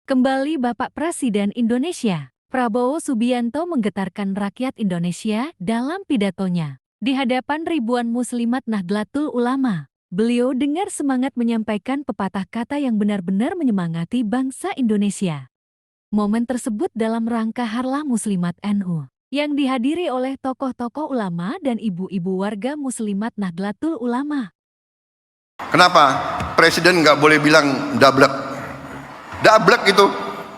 Kembali Bapak Presiden Indonesia, Prabowo Subianto menggetarkan rakyat Indonesia dalam pidatonya. Di hadapan ribuan muslimat Nahdlatul Ulama, beliau dengar semangat menyampaikan pepatah kata yang benar-benar menyemangati bangsa Indonesia. Momen tersebut dalam rangka Harlah Muslimat NU, yang dihadiri oleh tokoh-tokoh ulama dan ibu-ibu warga muslimat Nahdlatul Ulama. Kenapa? Presiden nggak boleh bilang dablek. Dablek itu,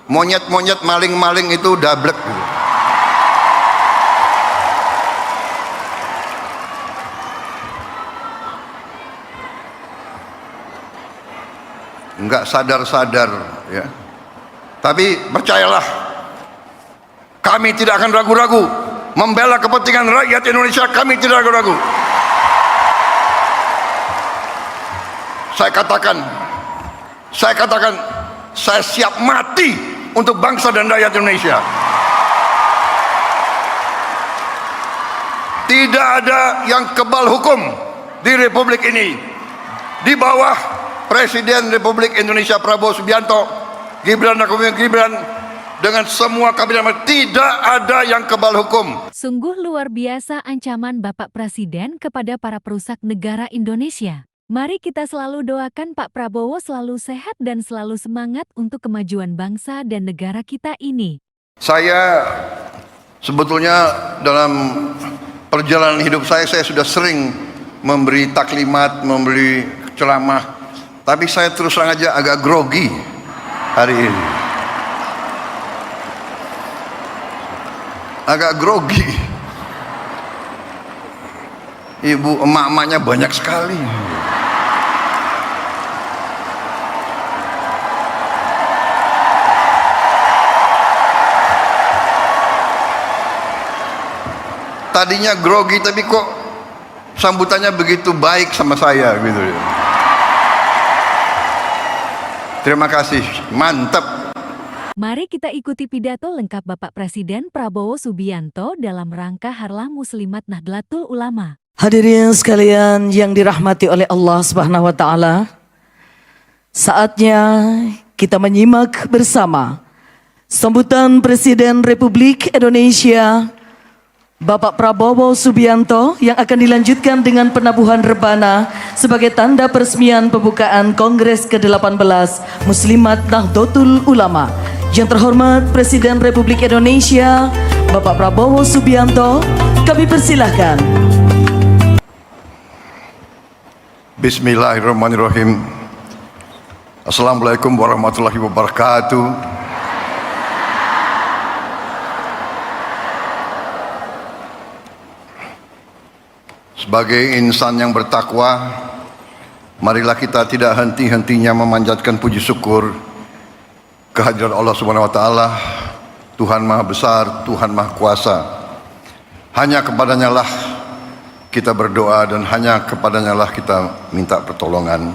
monyet-monyet, maling-maling itu dablek. Nggak sadar-sadar, ya. Tapi percayalah, kami tidak akan ragu-ragu membela kepentingan rakyat Indonesia. Kami tidak ragu-ragu. Saya katakan, saya siap mati untuk bangsa dan rakyat Indonesia. Tidak ada yang kebal hukum di Republik ini. Di bawah Presiden Republik Indonesia Prabowo Subianto, Gibran Raka Buming Gibran, dengan semua kabinet, tidak ada yang kebal hukum. Sungguh luar biasa ancaman Bapak Presiden kepada para perusak negara Indonesia. Mari kita selalu doakan Pak Prabowo selalu sehat dan selalu semangat untuk kemajuan bangsa dan negara kita ini. Saya sebetulnya dalam perjalanan hidup saya sudah sering memberi taklimat, memberi ceramah, tapi saya terus terang aja agak grogi hari ini. Agak grogi. Ibu emak-emaknya banyak sekali. Tadinya grogi tapi kok sambutannya begitu baik sama saya gitu. Terima kasih, mantap. Mari kita ikuti pidato lengkap Bapak Presiden Prabowo Subianto dalam rangka Harlah Muslimat Nahdlatul Ulama. Hadirin sekalian yang dirahmati oleh Allah Subhanahu wa taala, saatnya kita menyimak bersama sambutan Presiden Republik Indonesia Bapak Prabowo Subianto yang akan dilanjutkan dengan penabuhan rebana sebagai tanda peresmian pembukaan Kongres ke-18 Muslimat Nahdlatul Ulama. Yang terhormat Presiden Republik Indonesia Bapak Prabowo Subianto, kami persilahkan. Bismillahirrahmanirrahim. Assalamualaikum warahmatullahi wabarakatuh. Sebagai insan yang bertakwa, marilah kita tidak henti-hentinya memanjatkan puji syukur kehadiran Allah Subhanahu wa taala, Tuhan Maha Besar, Tuhan Maha Kuasa. Hanya kepadanya lah kita berdoa dan hanya kepadanya lah kita minta pertolongan.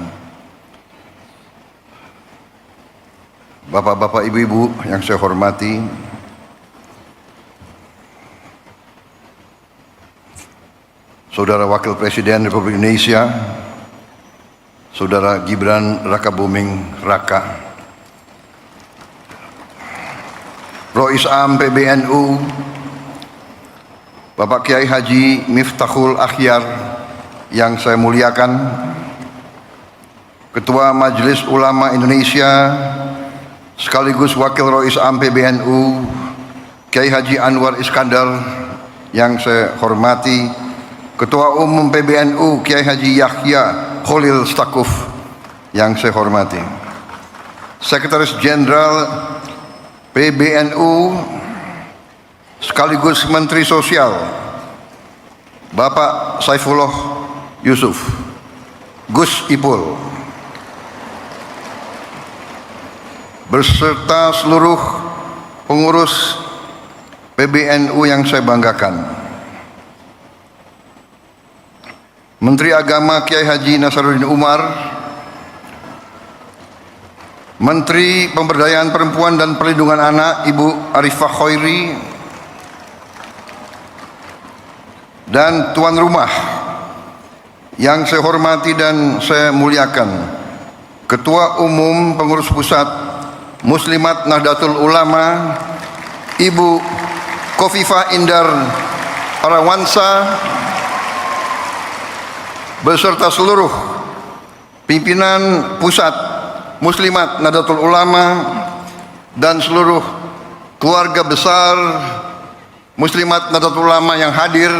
Bapak-bapak, ibu-ibu yang saya hormati, Saudara Wakil Presiden Republik Indonesia, Saudara Gibran Raka Buming Raka, Rois Am PBNU, Bapak Kiai Haji Miftahul Akhyar yang saya muliakan, Ketua Majelis Ulama Indonesia sekaligus Wakil Rois Am PBNU, Kiai Haji Anwar Iskandar yang saya hormati, Ketua Umum PBNU Kiai Haji Yahya Khalil Stakuf yang saya hormati, Sekretaris Jenderal PBNU sekaligus Menteri Sosial Bapak Saifullah Yusuf Gus Ipul, beserta seluruh pengurus PBNU yang saya banggakan, Menteri Agama Kiai Haji Nasaruddin Umar, Menteri Pemberdayaan Perempuan dan Perlindungan Anak Ibu Arifah Khairi, dan tuan rumah yang saya hormati dan saya muliakan, Ketua Umum Pengurus Pusat Muslimat Nahdlatul Ulama, Ibu Khofifah Indar Parawansa, beserta seluruh pimpinan pusat Muslimat Nahdlatul Ulama dan seluruh keluarga besar Muslimat Nahdlatul Ulama yang hadir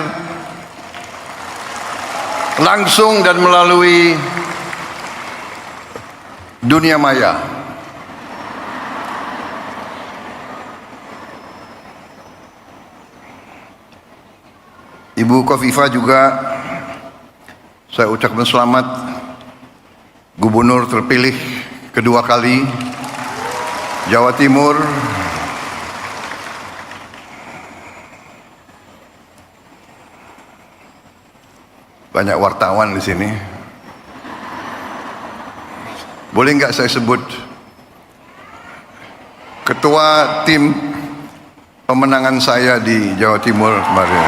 langsung dan melalui dunia maya. Ibu Khofifah juga saya ucapkan selamat Gubernur terpilih kedua kali Jawa Timur. Banyak wartawan di sini. Boleh nggak saya sebut ketua tim pemenangan saya di Jawa Timur kemarin?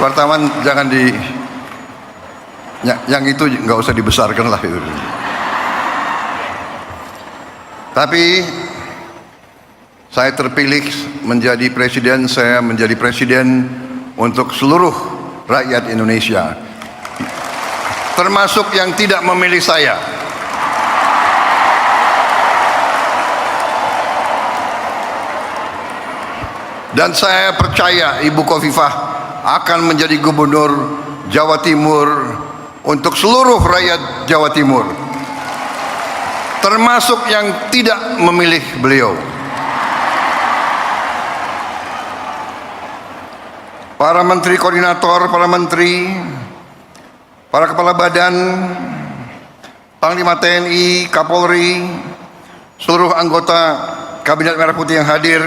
Wartawan jangan yang itu nggak usah dibesarkan lah itu. Tapi saya terpilih menjadi presiden, saya menjadi presiden untuk seluruh rakyat Indonesia, termasuk yang tidak memilih saya. Dan saya percaya Ibu Khofifah akan menjadi gubernur Jawa Timur untuk seluruh rakyat Jawa Timur, termasuk yang tidak memilih beliau. Para menteri koordinator, para menteri, para kepala badan, Panglima TNI, Kapolri, seluruh anggota Kabinet Merah Putih yang hadir,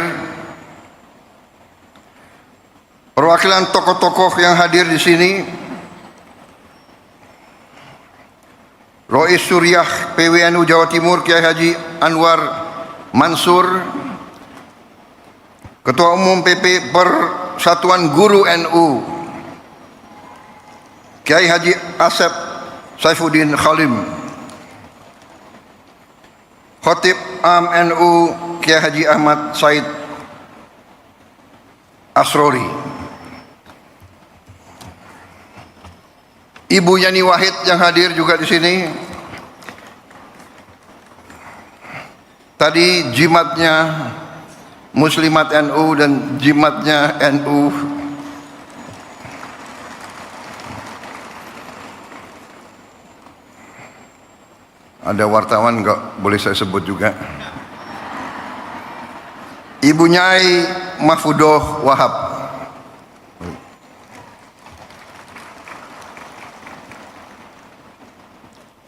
perwakilan tokoh-tokoh yang hadir di sini, Rois Suriah PWNU Jawa Timur Kiai Haji Anwar Mansur, Ketua Umum PP Persatuan Guru NU Kiai Haji Asep Saifuddin Khalim, Khatib Am NU Kiai Haji Ahmad Said Asrori, Ibu Yani Wahid yang hadir juga di sini. Tadi jimatnya Muslimat NU dan jimatnya NU. Ada wartawan nggak boleh saya sebut juga. Ibu Nyai Mahfudoh Wahab,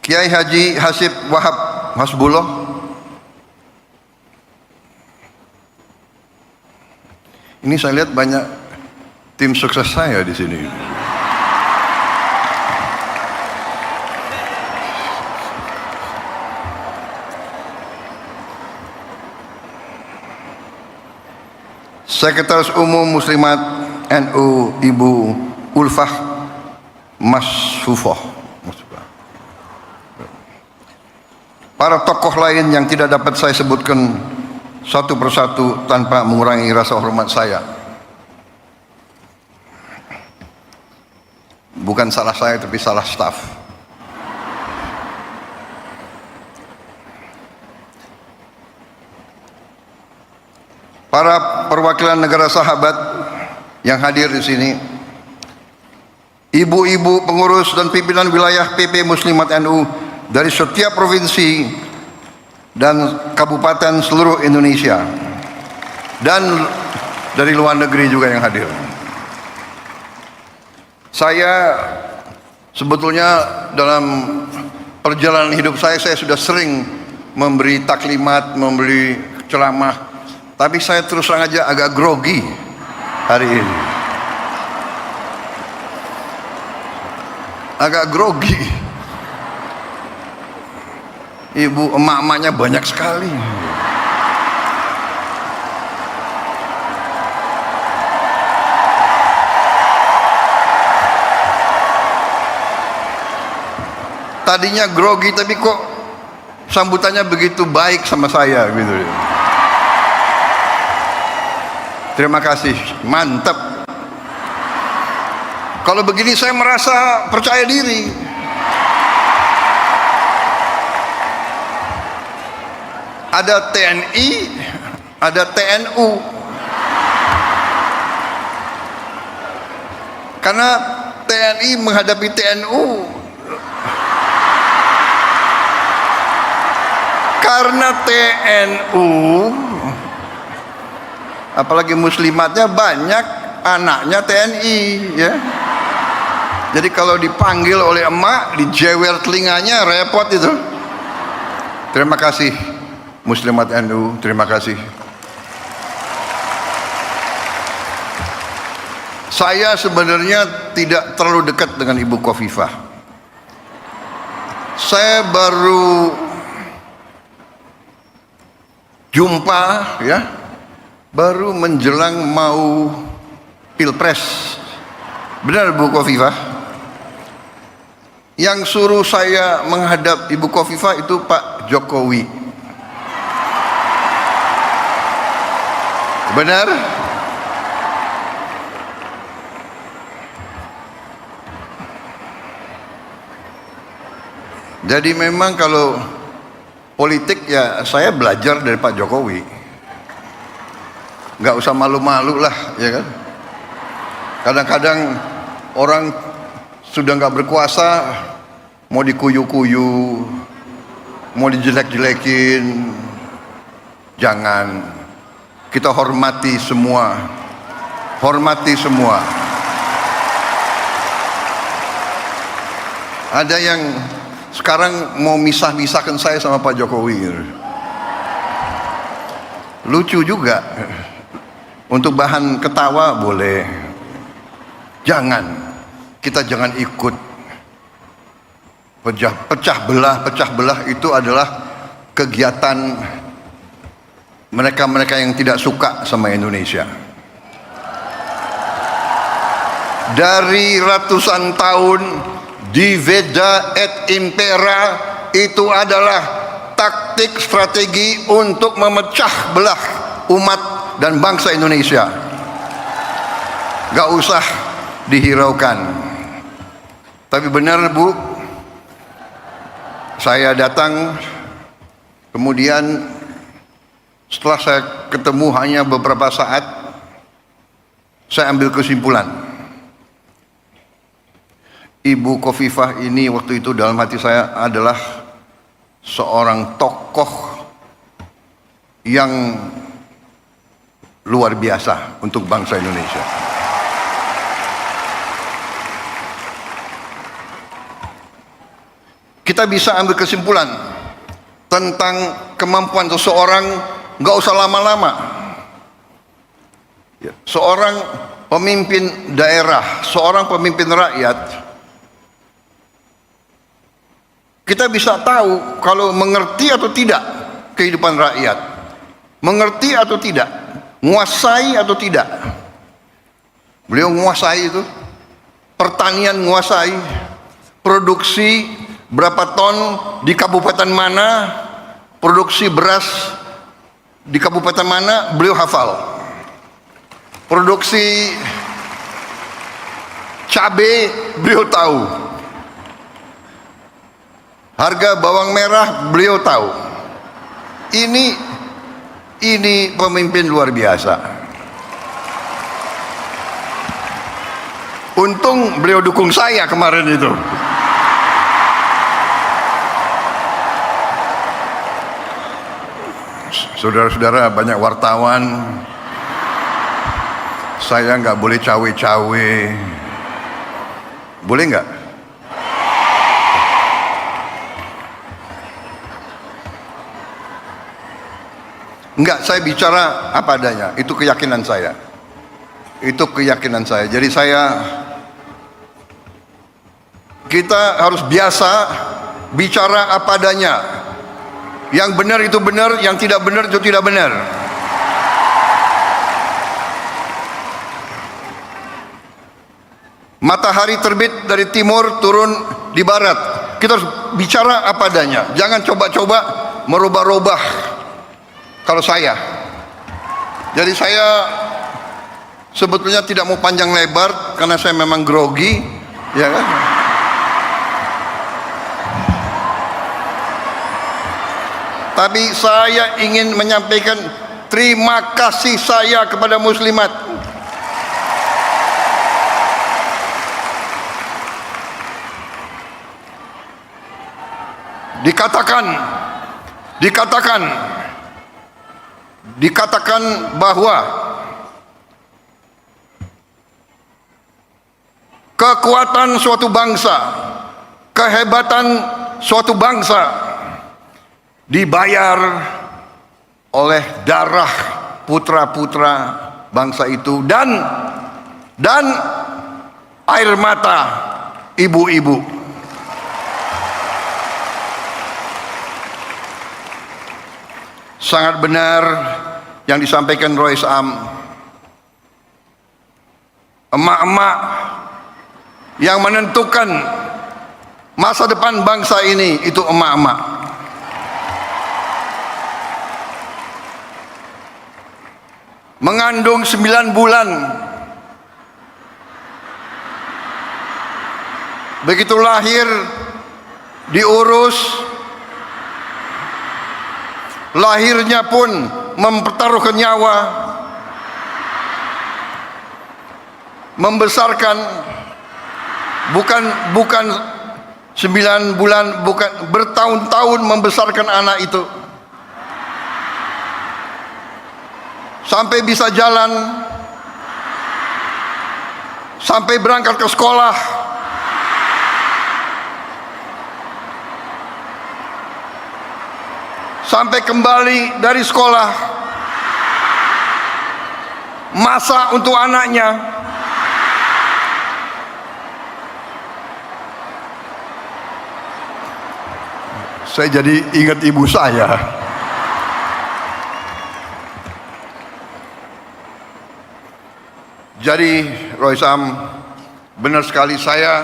Kiai Haji Hasib Wahab Hasbullah, ini saya lihat banyak tim sukses saya di sini. Sekretaris Umum Muslimat NU Ibu Ulfah Masfufah, para tokoh lain yang tidak dapat saya sebutkan satu persatu tanpa mengurangi rasa hormat saya. Bukan salah saya tapi salah staf. Para perwakilan negara sahabat yang hadir di sini, ibu-ibu pengurus dan pimpinan wilayah PP Muslimat NU dari setiap provinsi dan kabupaten seluruh Indonesia, dan dari luar negeri juga yang hadir. Saya sebetulnya dalam perjalanan hidup saya sudah sering memberi taklimat, memberi ceramah, tapi saya terus terang aja agak grogi hari ini. Agak grogi. Ibu emak-emaknya banyak sekali. Tadinya grogi tapi kok sambutannya begitu baik sama saya gitu. Terima kasih, mantap. Kalau begini saya merasa percaya diri. Ada TNI, ada TNU. Karena TNI menghadapi TNU. Karena TNU, apalagi muslimatnya banyak anaknya TNI, ya. Jadi kalau dipanggil oleh emak, dijewer telinganya, repot itu. Terima kasih muslimat NU, terima kasih. Saya sebenarnya tidak terlalu dekat dengan Ibu Khofifah. Saya baru jumpa, ya, baru menjelang mau Pilpres. Benar Bu Khofifah? Yang suruh saya menghadap Ibu Khofifah itu Pak Jokowi. Benar? Jadi memang kalau politik ya saya belajar dari Pak Jokowi. Nggak usah malu-malu lah, ya kan? Kadang-kadang orang sudah nggak berkuasa, mau dikuyu-kuyu, mau dijelek-jelekin. Jangan. Kita hormati semua. Hormati semua. Ada yang sekarang mau misah-misahkan saya sama Pak Jokowi. Lucu juga. Untuk bahan ketawa boleh. Jangan. Kita jangan ikut pecah belah itu adalah kegiatan mereka-mereka yang tidak suka sama Indonesia. Dari ratusan tahun diveda et impera itu adalah taktik strategi untuk memecah belah umat dan bangsa Indonesia. Gak usah dihiraukan. Tapi benar Bu, saya datang, kemudian setelah saya ketemu hanya beberapa saat, saya ambil kesimpulan. Ibu Khofifah ini waktu itu dalam hati saya adalah seorang tokoh yang luar biasa untuk bangsa Indonesia. Kita bisa ambil kesimpulan tentang kemampuan seseorang, nggak usah lama-lama. Seorang pemimpin daerah, seorang pemimpin rakyat, kita bisa tahu kalau mengerti atau tidak kehidupan rakyat, mengerti atau tidak, menguasai atau tidak. Beliau menguasai itu, pertanian menguasai, produksi berapa ton di kabupaten mana, produksi beras di kabupaten mana, beliau hafal. Produksi cabai beliau tahu. Harga bawang merah beliau tahu. Ini pemimpin luar biasa. Untung beliau dukung saya kemarin itu. Saudara-saudara, banyak wartawan, saya nggak boleh cawe-cawe. Boleh nggak? Enggak, saya bicara apa adanya. Itu keyakinan saya. Itu keyakinan saya. Jadi kita harus biasa bicara apa adanya. Yang benar itu benar, yang tidak benar itu tidak benar. Matahari terbit dari timur, turun di barat. Kita harus bicara apa adanya. Jangan coba-coba merubah-rubah kalau saya. Jadi saya sebetulnya tidak mau panjang lebar karena saya memang grogi, ya kan? Tapi saya ingin menyampaikan terima kasih saya kepada muslimat. Dikatakan bahwa kekuatan suatu bangsa, kehebatan suatu bangsa dibayar oleh darah putra-putra bangsa itu dan air mata ibu-ibu. Sangat benar yang disampaikan Rois Am. Emak-emak yang menentukan masa depan bangsa ini itu emak-emak. Mengandung 9 bulan. Begitu lahir diurus. Lahirnya pun mempertaruhkan nyawa, membesarkan bukan 9 bulan, bukan bertahun-tahun membesarkan anak itu sampai bisa jalan, sampai berangkat ke sekolah. Sampai kembali dari sekolah, masak untuk anaknya, saya jadi ingat ibu saya. Jadi Rois Am, benar sekali saya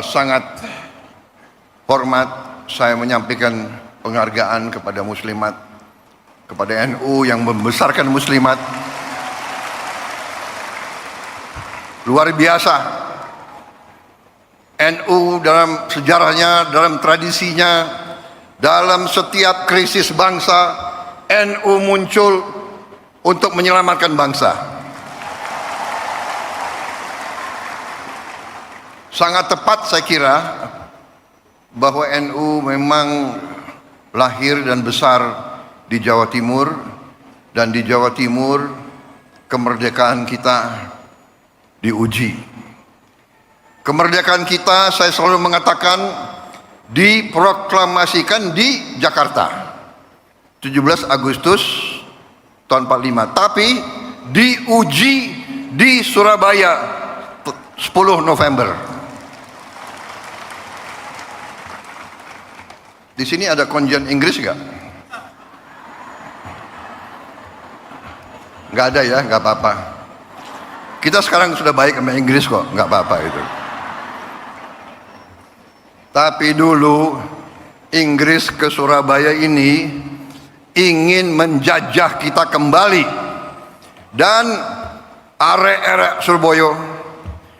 sangat hormat, saya menyampaikan penghargaan kepada muslimat, kepada NU yang membesarkan muslimat. Luar biasa. NU dalam sejarahnya, dalam tradisinya, dalam setiap krisis bangsa, NU muncul untuk menyelamatkan bangsa. Sangat tepat saya kira bahwa NU memang lahir dan besar di Jawa Timur, dan di Jawa Timur kemerdekaan kita diuji. Kemerdekaan kita, saya selalu mengatakan, diproklamasikan di Jakarta 17 Agustus tahun 45, tapi diuji di Surabaya 10 November. Di sini ada konjen Inggris nggak? Nggak ada ya, nggak apa-apa. Kita sekarang sudah baik sama Inggris kok, nggak apa-apa itu. Tapi dulu Inggris ke Surabaya ini ingin menjajah kita kembali, dan arek-arek Surabaya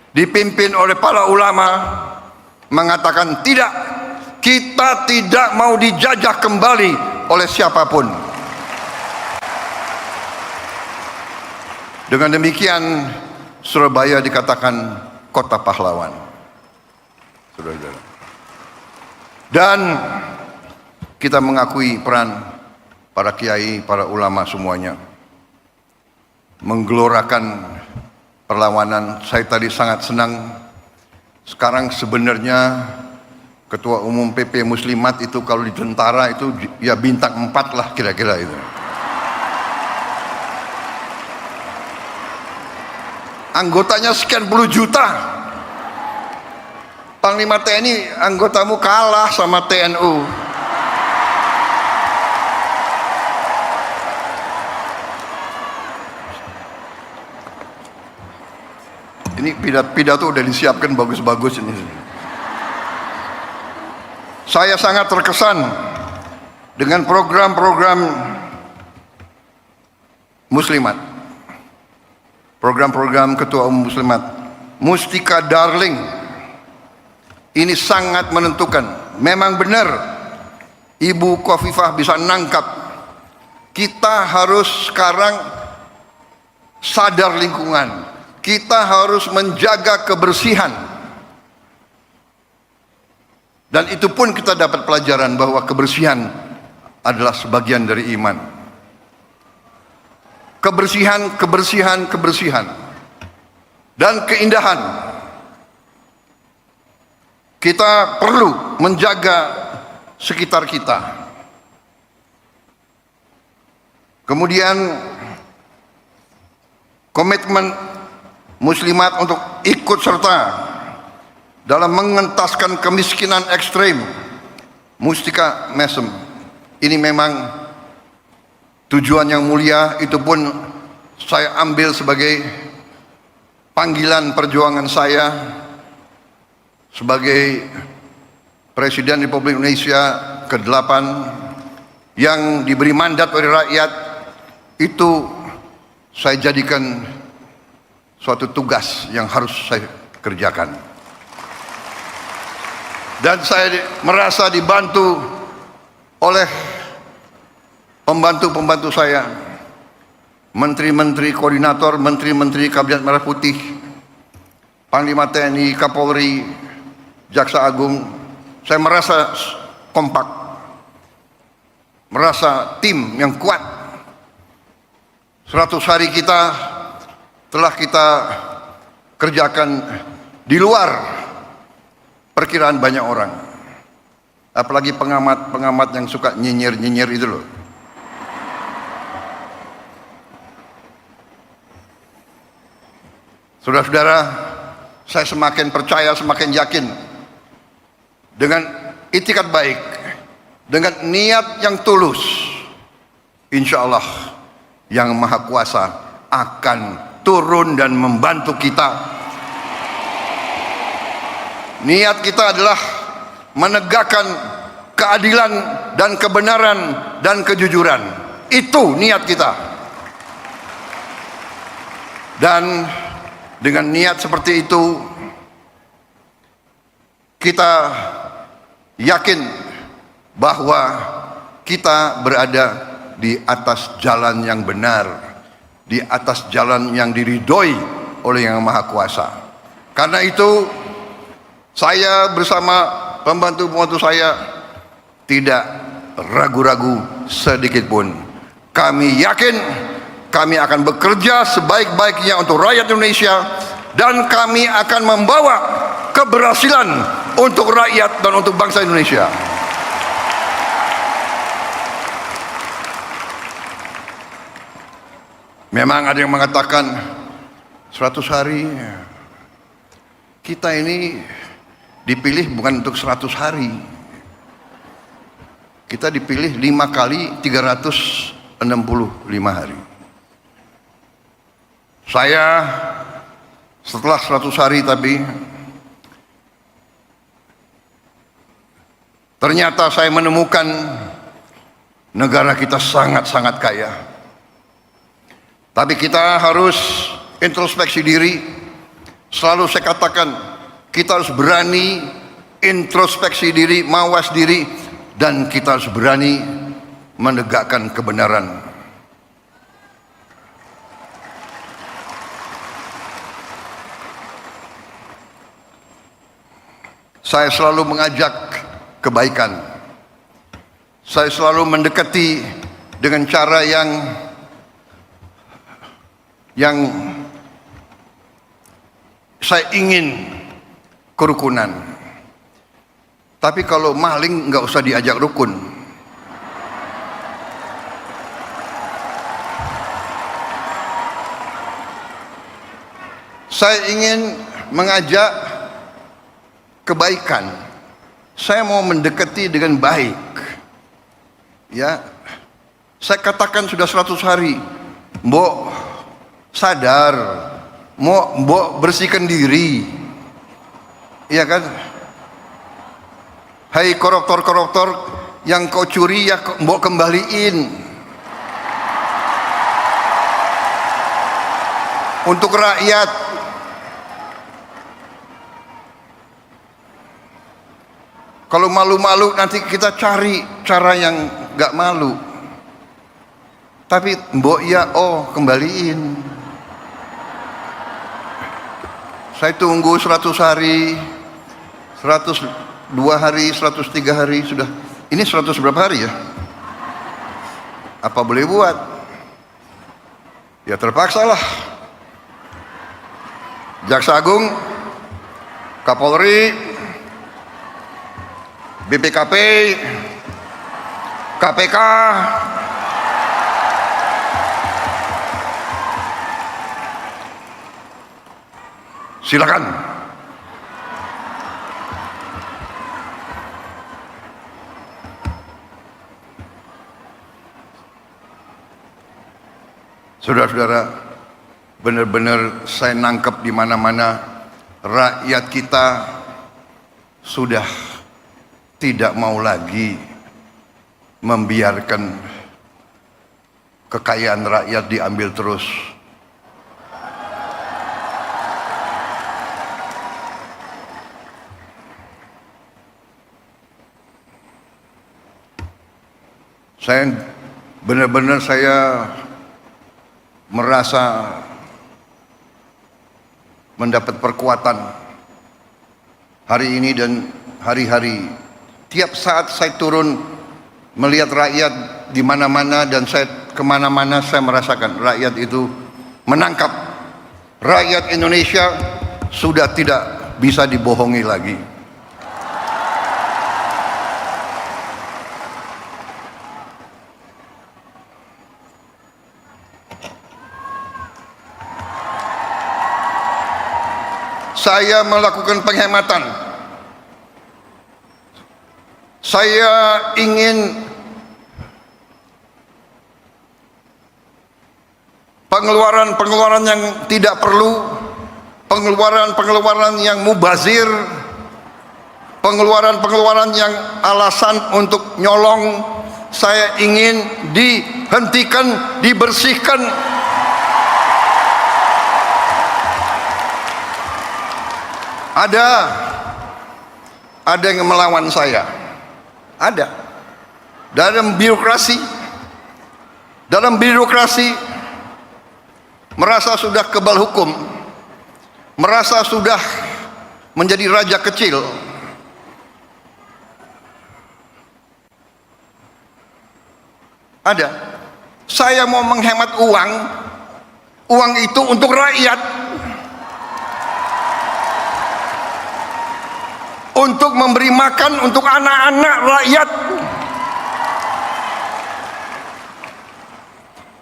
dipimpin oleh para ulama mengatakan tidak. Kita tidak mau dijajah kembali oleh siapapun. Dengan demikian Surabaya dikatakan kota pahlawan. Saudara-saudara. Dan kita mengakui peran para kiai, para ulama semuanya menggelorakan perlawanan. Saya tadi sangat senang. Sekarang sebenarnya Ketua Umum PP Muslimat itu kalau di tentara itu ya bintang 4 lah kira-kira itu. Anggotanya sekian puluh juta. Panglima TNI anggotamu kalah sama TNU. Ini pidato udah disiapkan bagus-bagus ini. Saya sangat terkesan dengan program-program muslimat, program-program Ketua Umum Muslimat, Mustika Darling, ini sangat menentukan. Memang benar Ibu Khofifah bisa nangkap, kita harus sekarang sadar lingkungan, kita harus menjaga kebersihan. Dan itu pun kita dapat pelajaran bahwa kebersihan adalah sebagian dari iman. Kebersihan, kebersihan, kebersihan. Dan keindahan. Kita perlu menjaga sekitar kita. Kemudian komitmen muslimat untuk ikut serta dalam mengentaskan kemiskinan ekstrem, Mustika Mesem. Ini memang tujuan yang mulia, itu pun saya ambil sebagai panggilan perjuangan saya sebagai Presiden Republik Indonesia ke-8 yang diberi mandat oleh rakyat. Itu saya jadikan suatu tugas yang harus saya kerjakan. Dan saya merasa dibantu oleh pembantu-pembantu saya, menteri-menteri koordinator, menteri-menteri Kabinet Merah Putih, Panglima TNI, Kapolri, Jaksa Agung. Saya merasa kompak, merasa tim yang kuat. 100 hari kita telah kita kerjakan di luar perkiraan banyak orang, apalagi pengamat-pengamat yang suka nyinyir-nyinyir itu loh. Saudara-saudara, saya semakin percaya, semakin yakin dengan itikat baik, dengan niat yang tulus, insya Allah Yang Maha Kuasa akan turun dan membantu kita. Niat kita adalah menegakkan keadilan dan kebenaran dan kejujuran. Itu niat kita. Dan dengan niat seperti itu, kita yakin bahwa kita berada di atas jalan yang benar, di atas jalan yang diridhoi oleh Yang Maha Kuasa. Karena itu, saya bersama pembantu-pembantu saya tidak ragu-ragu sedikit pun. Kami yakin kami akan bekerja sebaik-baiknya untuk rakyat Indonesia, dan kami akan membawa keberhasilan untuk rakyat dan untuk bangsa Indonesia. Memang ada yang mengatakan 100 hari kita ini dipilih bukan untuk 100 hari. Kita dipilih 5 kali 365 hari. Saya setelah 100 hari tapi ternyata saya menemukan negara kita sangat-sangat kaya. Tapi kita harus introspeksi diri. Selalu saya katakan, kita harus berani introspeksi diri, mawas diri, dan kita harus berani menegakkan kebenaran. Saya selalu mengajak kebaikan. Saya selalu mendekati dengan cara yang saya ingin kerukunan. Tapi kalau maling nggak usah diajak rukun. Saya ingin mengajak kebaikan. Saya mau mendekati dengan baik. Ya, saya katakan sudah 100 hari. Mbok sadar, mbok bersihkan diri. Iya kan? Hai koruptor-koruptor, yang kau curi ya mbok kembaliin. Untuk rakyat. Kalau malu-malu nanti kita cari cara yang gak malu. Tapi mbok ya kembaliin. Saya tunggu 100 hari, 102 hari, 103 hari sudah. Ini 100 berapa hari ya? Apa boleh buat? Ya terpaksa lah. Jaksa Agung, Kapolri, BPKP, KPK, silakan. Saudara-saudara, benar-benar saya nangkep di mana-mana rakyat kita sudah tidak mau lagi membiarkan kekayaan rakyat diambil terus. Saya benar-benar merasa mendapat perkuatan hari ini dan hari-hari. Tiap saat saya turun melihat rakyat di mana-mana dan saya kemana-mana saya merasakan rakyat itu menangkap. Rakyat Indonesia sudah tidak bisa dibohongi lagi. Saya melakukan penghematan. Saya ingin pengeluaran-pengeluaran yang tidak perlu, pengeluaran-pengeluaran yang mubazir, pengeluaran-pengeluaran yang alasan untuk nyolong, saya ingin dihentikan, dibersihkan. Ada yang melawan saya. Ada. Dalam birokrasi merasa sudah kebal hukum, merasa sudah menjadi raja kecil. Ada. Saya mau menghemat uang itu untuk rakyat, untuk memberi makan untuk anak-anak rakyat.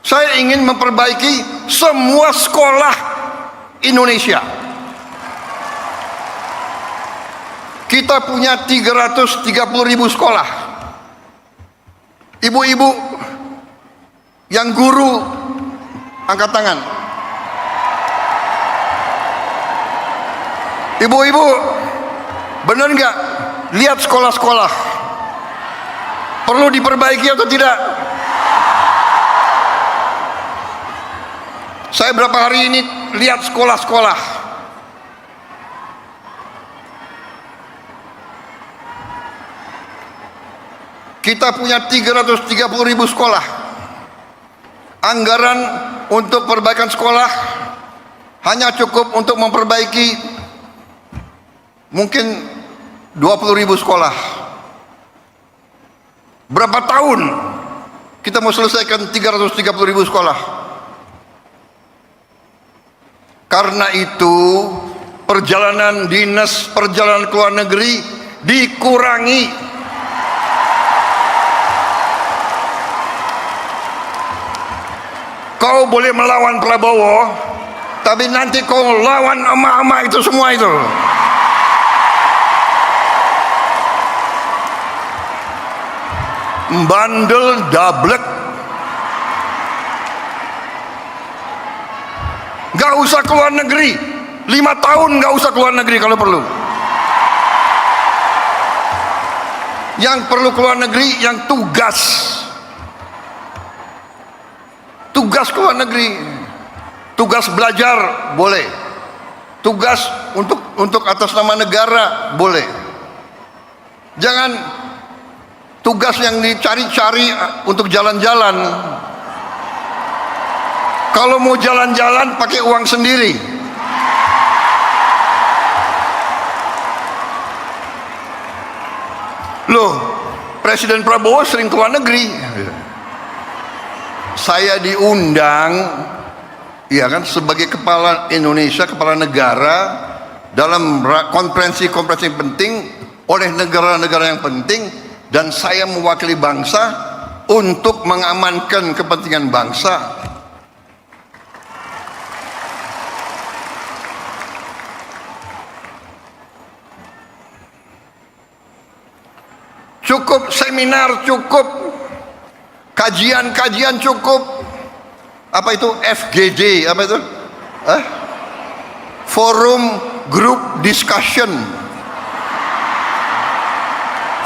Saya ingin memperbaiki semua sekolah Indonesia. Kita punya 330.000 sekolah. Ibu-ibu yang guru, angkat tangan. Ibu-ibu, benar nggak? Lihat sekolah-sekolah, perlu diperbaiki atau tidak? Saya berapa hari ini lihat sekolah-sekolah. Kita punya 330.000 sekolah. Anggaran untuk perbaikan sekolah hanya cukup untuk memperbaiki mungkin 20.000 sekolah. Berapa tahun kita mau selesaikan 330.000 sekolah? Karena itu perjalanan dinas perjalanan ke luar negeri dikurangi. Kau boleh melawan Prabowo, tapi nanti kau lawan emak-emak itu semua itu. Bandel dablek. Gak usah keluar negeri, 5 tahun gak usah keluar negeri kalau perlu. Yang perlu keluar negeri, yang tugas keluar negeri, tugas belajar boleh, tugas untuk atas nama negara boleh. Jangan tugas yang dicari-cari untuk jalan-jalan. Kalau mau jalan-jalan pakai uang sendiri. Loh, Presiden Prabowo sering keluar negeri. Saya diundang, ya kan, sebagai kepala Indonesia, kepala negara, dalam konferensi-konferensi penting oleh negara-negara yang penting, dan saya mewakili bangsa untuk mengamankan kepentingan bangsa. Cukup seminar, cukup kajian-kajian, cukup apa itu FGD, apa itu? Forum Group Discussion.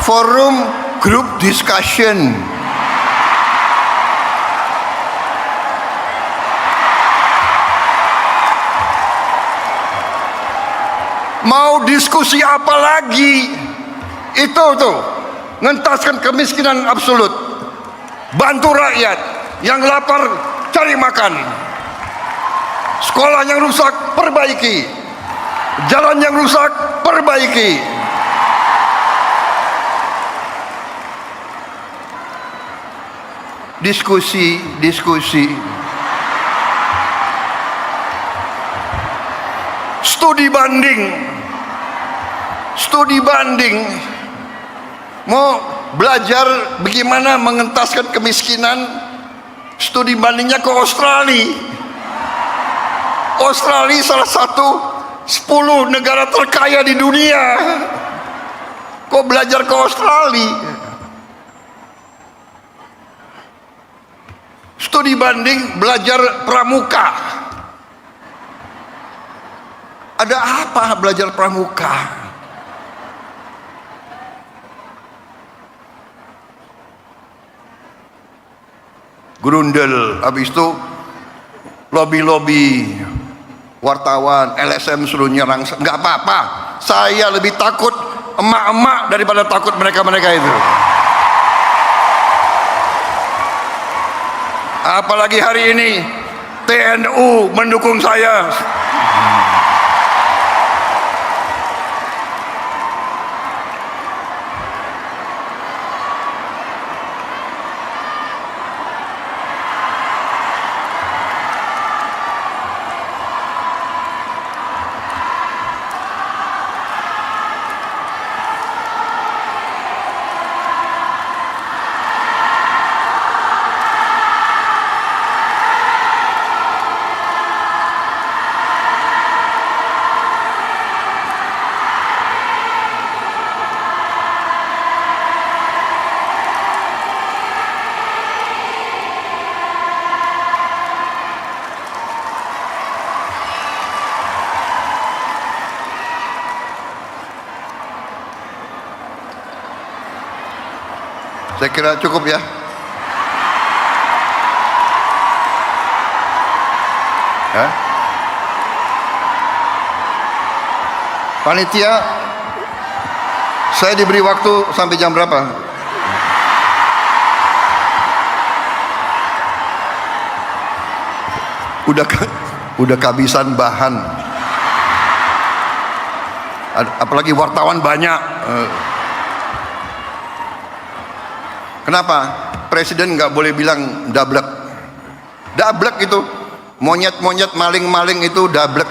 Forum Group Discussion. Mau diskusi apa lagi? Itu tuh, ngentaskan kemiskinan absolut, bantu rakyat yang lapar cari makan, sekolah yang rusak perbaiki, jalan yang rusak perbaiki. Diskusi, studi banding. Mau belajar bagaimana mengentaskan kemiskinan, studi bandingnya ke Australia. Australia salah satu 10 negara terkaya di dunia. Kok belajar ke Australia? Studi banding, belajar pramuka. Ada apa belajar pramuka? Grundel, habis itu lobby wartawan, LSM suruh nyerang. Nggak apa-apa, saya lebih takut emak-emak daripada takut mereka-mereka itu. Apalagi hari ini TNU mendukung saya. Saya kira cukup ya. Panitia, saya diberi waktu sampai jam berapa? Udah kehabisan bahan. Apalagi wartawan banyak. Kenapa? Presiden nggak boleh bilang dablek. Dablek itu monyet-monyet, maling-maling itu dablek.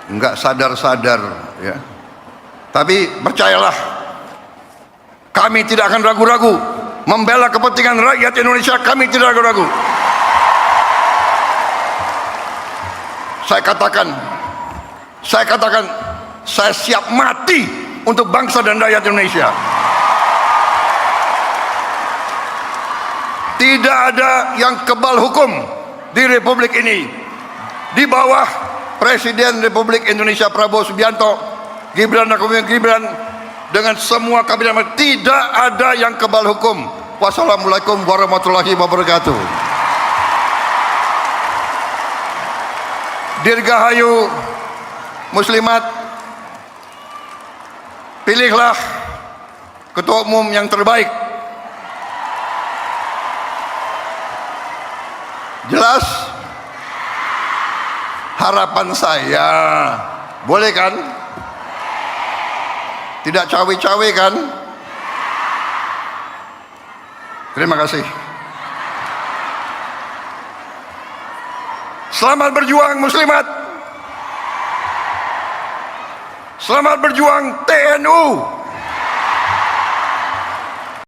Nggak sadar-sadar ya. Tapi percayalah, kami tidak akan ragu-ragu membela kepentingan rakyat Indonesia. Kami tidak ragu-ragu. Saya katakan, saya siap mati untuk bangsa dan rakyat Indonesia. Tidak ada yang kebal hukum, di Republik ini di bawah Presiden Republik Indonesia Prabowo Subianto, Gibran Rakabuming Gibran, dengan semua kabinet. Tidak ada yang kebal hukum. Wassalamualaikum warahmatullahi wabarakatuh. Dirgahayu muslimat, pilihlah ketua umum yang terbaik. Jelas? Harapan saya, boleh kan? Tidak cawe-cawe kan? Terima kasih. Selamat berjuang muslimat. Selamat berjuang TNU.